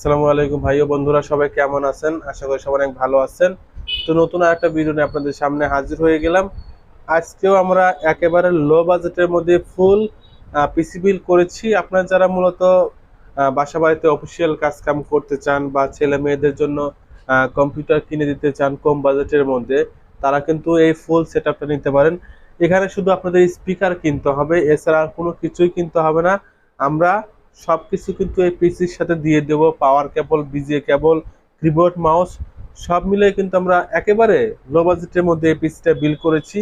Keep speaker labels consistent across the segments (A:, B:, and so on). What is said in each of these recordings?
A: আসসালামু আলাইকুম ভাই ও বন্ধুরা, সবাই কেমন আছেন? আশা করি সবাই অনেক ভালো আছেন। তো নতুন আরেকটা ভিডিও নিয়ে আপনাদের সামনে হাজির হয়ে গেলাম। আজকেও আমরা একেবারে লো বাজেটের মধ্যে ফুল পিসি বিল করেছি। আপনারা যারা মূলত বাসা বাড়িতে অফিসিয়াল কাজ কাম করতে চান বা ছেলে মেয়েদের জন্য কম্পিউটার কিনে দিতে চান কম বাজেটের মধ্যে, তারা কিন্তু এই ফুল সেটআপটা নিতে পারেন। এখানে শুধু আপনাদের স্পিকার কিনতে হবে, এছাড়া আর কোনো কিছুই কিনতে হবে না। আমরা সবকিছু কিন্তু এই পিসির সাথে দিয়ে দেব। পাওয়ার কেবল, বিজিএ কেবল, কিবোর্ড, মাউস সব মিলে কিন্তু আমরা একেবারে লো বাজেটের মধ্যে এই পিসিটা বিল করেছি।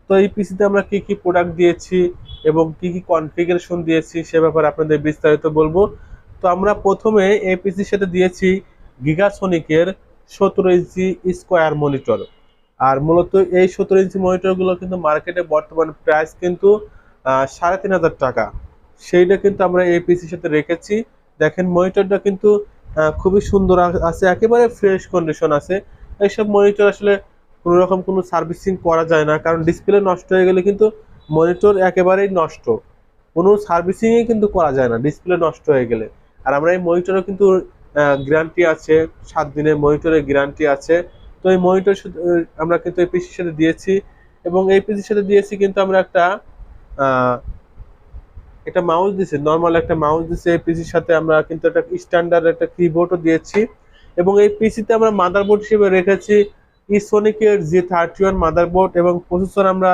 A: তো এই পিসিতে আমরা কি কি প্রোডাক্ট দিয়েছি এবং কি কি কনফিগারেশন দিয়েছি সে ব্যাপারে আপনাদের বিস্তারিত বলবো। তো আমরা প্রথমে এই পিসির সাথে দিয়েছি গিগাসনিকের 17 ইঞ্চি স্কোয়ার মনিটর। আর মূলত এই 17 ইঞ্চি মনিটরগুলো কিন্তু মার্কেটে বর্তমান প্রাইস কিন্তু 3,500 টাকা। সেইটা কিন্তু আমরা এই পিসির সাথে রেখেছি। দেখেন মনিটরটা কিন্তু খুবই সুন্দর আছে, একেবারে ফ্রেশ কন্ডিশন আছে। এইসব মনিটর আসলে কোনো রকম কোনো সার্ভিসিং করা যায় না, কারণ ডিসপ্লে নষ্ট হয়ে গেলে কিন্তু মনিটর একেবারেই নষ্ট। কোনো সার্ভিসিংই কিন্তু করা যায় না ডিসপ্লে নষ্ট হয়ে গেলে। আর আমরা এই মনিটরও কিন্তু গ্যারান্টি আছে, 7 দিনের মনিটরের গ্যারান্টি আছে। তো এই মনিটর আমরা কিন্তু এই পিসির সাথে দিয়েছি। এবং এই পিসির সাথে দিয়েছি কিন্তু আমরা একটা মাউস দিছি, নর্মাল একটা মাউস দিছি। এই পিসির সাথে আমরা কিন্তু একটা স্ট্যান্ডার্ড একটা কিবোর্ডও দিয়েছি। এবং এই পিসিতে আমরা মাদারবোর্ড হিসেবে রেখেছি ইসোনিকের G31 মাদারবোর্ড, এবং প্রসেসর আমরা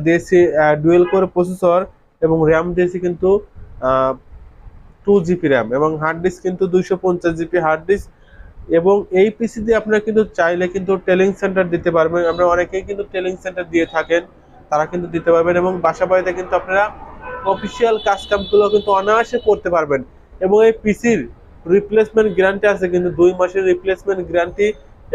A: দিয়েছি ডুয়েল কোর প্রসেসর, এবং র্যাম দিয়েছি কিন্তু 2 জিবি র্যাম, এবং হার্ড ডিস্ক কিন্তু 250 জিবি হার্ড ডিস্ক। এবং এই পিসিতে আপনারা কিন্তু চাইলে কিন্তু টেলিং সেন্টার দিতে পারবেন। আমরা অনেকেই কিন্তু টেলিং সেন্টার দিয়ে থাকেন, তারা কিন্তু দিতে পারবেন। এবং বাসা বাড়িতে কিন্তু আপনারা অফিসিয়াল কাজকামগুলো কিন্তু অনায়াসে করতে পারবেন। এবং এই পিসির রিপ্লেসমেন্ট গ্যারান্টি আছে, কিন্তু 2 মাসের রিপ্লেসমেন্ট গ্যারান্টি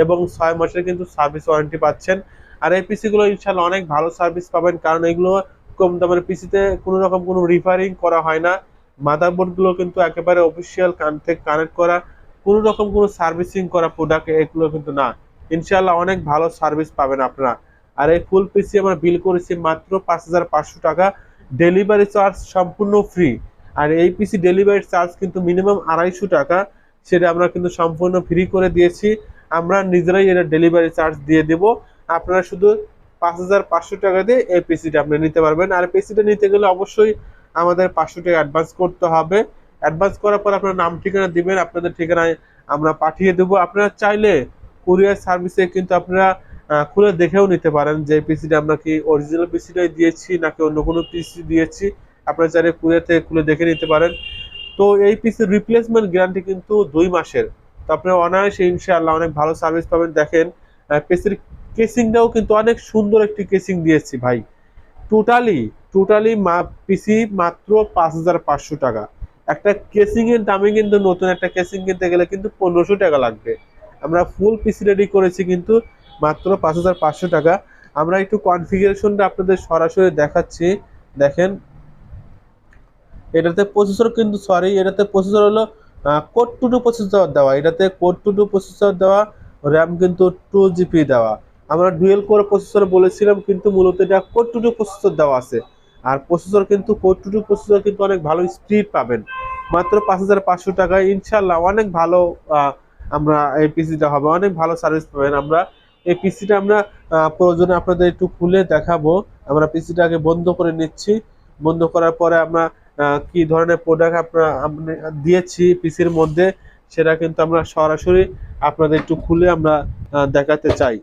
A: এবং 6 মাসের কিন্তু সার্ভিস ওয়ারেন্টি পাচ্ছেন। আর এই পিসিগুলো ইনশাল্লাহ অনেক ভালো সার্ভিস পাবেন, কারণ এগুলো কম দামের পিসিতে কোনো রকম কোনো রিপেয়ারিং করা হয় না। মাদারবোর্ডগুলো কিন্তু একেবারে অফিসিয়াল থেকে কানেক্ট করা, কোনো রকম কোনো সার্ভিসিং করা প্রোডাক্ট এগুলো কিন্তু না। ইনশাল্লাহ অনেক ভালো সার্ভিস পাবেন আপনারা। আর এই ফুল পিসি আমরা বিল করেছি মাত্র 5,500 টাকা। ডেলিভারি চার্জ সম্পূর্ণ ফ্রি। আর এই পিসি ডেলিভারি চার্জ কিন্তু মিনিমাম 250 টাকা, সেটা আমরা কিন্তু সম্পূর্ণ ফ্রি করে দিয়েছি। আমরা নিজেরাই এটা ডেলিভারি চার্জ দিয়ে দেব। আপনারা শুধু 5,500 টাকা দিয়ে এই পিসিটা আপনি নিতে পারবেন। আর পিসিটা নিতে গেলে অবশ্যই আমাদের 500 টাকা অ্যাডভান্স করতে হবে। অ্যাডভান্স করার পর আপনার নাম ঠিকানা দিবেন, আপনাদের ঠিকানায় আমরা পাঠিয়ে দেবো। আপনারা চাইলে কুরিয়ার সার্ভিসে কিন্তু আপনারা খুলে দেখেও নিতে পারেন যে পিসিটা আমরা কি অরিজিনাল পিসিটাই দিয়েছি নাকি অন্য কোনো পিসি দিয়েছি। আপনারা চাইলে কুরিয়ার থেকে খুলে দেখে নিতে পারেন। তো এই পিসির রিপ্লেসমেন্ট গ্যারান্টি কিন্তু 2 মাসের। তো আপনারা অনায়াসে ইনশাআল্লাহ অনেক ভালো সার্ভিস পাবেন। দেখেন পিসির কেসিংটাও কিন্তু অনেক সুন্দর একটি কেসিং দিয়েছি ভাই। টোটালি টোটালি পিসি মাত্র 5,500 টাকা। একটা কেসিং এর দামে কিন্তু নতুন একটা কেসিং কিনতে গেলে কিন্তু 1,500 টাকা লাগবে। আমরা ফুল পিসি রেডি করেছি কিন্তু মাত্র 5,500 টাকা। আমরা একটু কনফিগারেশনটা আপনাদের সরাসরি দেখাচ্ছি। দেখেন এটাতে প্রসেসর হলো কোর টু টু প্রসেসর দেওয়া, এটাতে কোর টু টু প্রসেসর দেওয়া, র্যাম কিন্তু 2 জিবি দেওয়া। আমরা ডুয়েল কোর প্রসেসর বলেছিলাম, কিন্তু মূলত এটা কোর টু টু প্রসেসর দেওয়া আছে। আর প্রসেসর কিন্তু কোর টু টু প্রসেসর কিন্তু অনেক ভালো স্পিড পাবেন মাত্র 5,500 টাকায়। ইনশাল্লাহ অনেক ভালো আমরা এই পিসিটা হবে, অনেক ভালো সার্ভিস পাবেন। আমরা এই পিসিটা আমরা প্রয়োজনে আপনাদের একটু খুলে দেখাবো। আমরা পিসিটাকে বন্ধ করে নিচ্ছি। বন্ধ করার পরে আমরা কি ধরনের প্রোডাক্ট আপনি দিয়েছি পিসির মধ্যে, সেটা কিন্তু আমরা সরাসরি আপনাদের একটু খুলে আমরা দেখাতে চাই।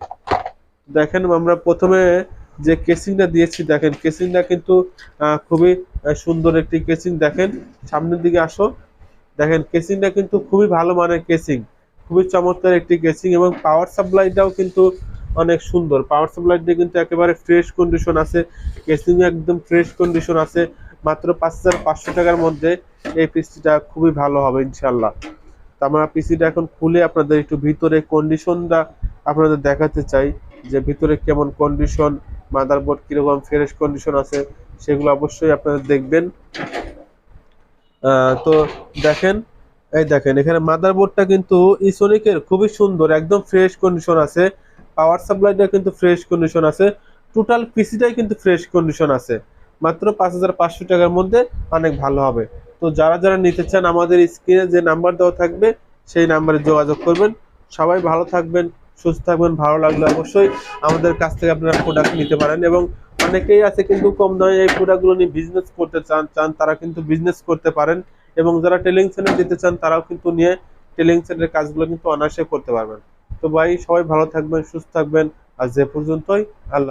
A: দেখেন আমরা প্রথমে যে কেসিংটা দিয়েছি, দেখেন কেসিংটা কিন্তু খুবই সুন্দর একটি কেসিং। দেখেন সামনের দিকে আসো। দেখেন কেসিংটা কিন্তু খুবই ভালো মানের কেসিং, খুবই চমৎকার একটি কেসিং। এবং পাওয়ার সাপ্লাইটাও কিন্তু অনেক সুন্দর। পাওয়ার সাপ্লাইটা কিন্তু একেবারে ফ্রেশ কন্ডিশন আছে, কেসিং একদম ফ্রেশ কন্ডিশন আছে। মাত্র 5,500 টাকার মধ্যে এই পিসিটা খুবই ভালো হবে ইনশাল্লাহ। তো আমরা পিসিটা এখন খুলে আপনাদের একটু ভিতরে কন্ডিশনটা আপনাদের দেখাতে চাই, যে ভিতরে কেমন কন্ডিশন, মাদারবোর্ড কিরকম ফ্রেশ কন্ডিশন আছে, সেগুলো অবশ্যই আপনারা দেখবেন। তো দেখেন, এই দেখেন এখানে মাদারবোর্ডটা কিন্তু ইসোনিকের খুবই সুন্দর, একদম ফ্রেশ কন্ডিশন আছে। পাওয়ার সাপ্লাইটা কিন্তু ফ্রেশ কন্ডিশন আছে। টোটাল পিসিটাই কিন্তু ফ্রেশ কন্ডিশন আছে। মাত্র 5,500 টাকার মধ্যে অনেক ভালো হবে। তো যারা যারা নিতে চান আমাদের স্ক্রিনে যে নাম্বার দেওয়া থাকবে সেই নাম্বারে যোগাযোগ করবেন। সবাই ভালো থাকবেন, সুস্থ থাকবেন। ভালো লাগলে অবশ্যই আমাদের কাছ থেকে আপনারা প্রোডাক্ট নিতে পারেন। এবং অনেকেই আছে কিন্তু কম দামে এই প্রোডাক্টগুলো নিয়ে বিজনেস করতে চান তারা কিন্তু বিজনেস করতে পারেন। এবং যারা টেলিং সেন্টার দিতে চান তারাও কিন্তু নিয়ে টেলিং সেন্টারের কাজগুলো কিন্তু অনায়াসে করতে পারবেন। তো ভাই, সবাই ভালো থাকবেন, সুস্থ থাকবেন। আজ এ পর্যন্তই। আল্লাহ।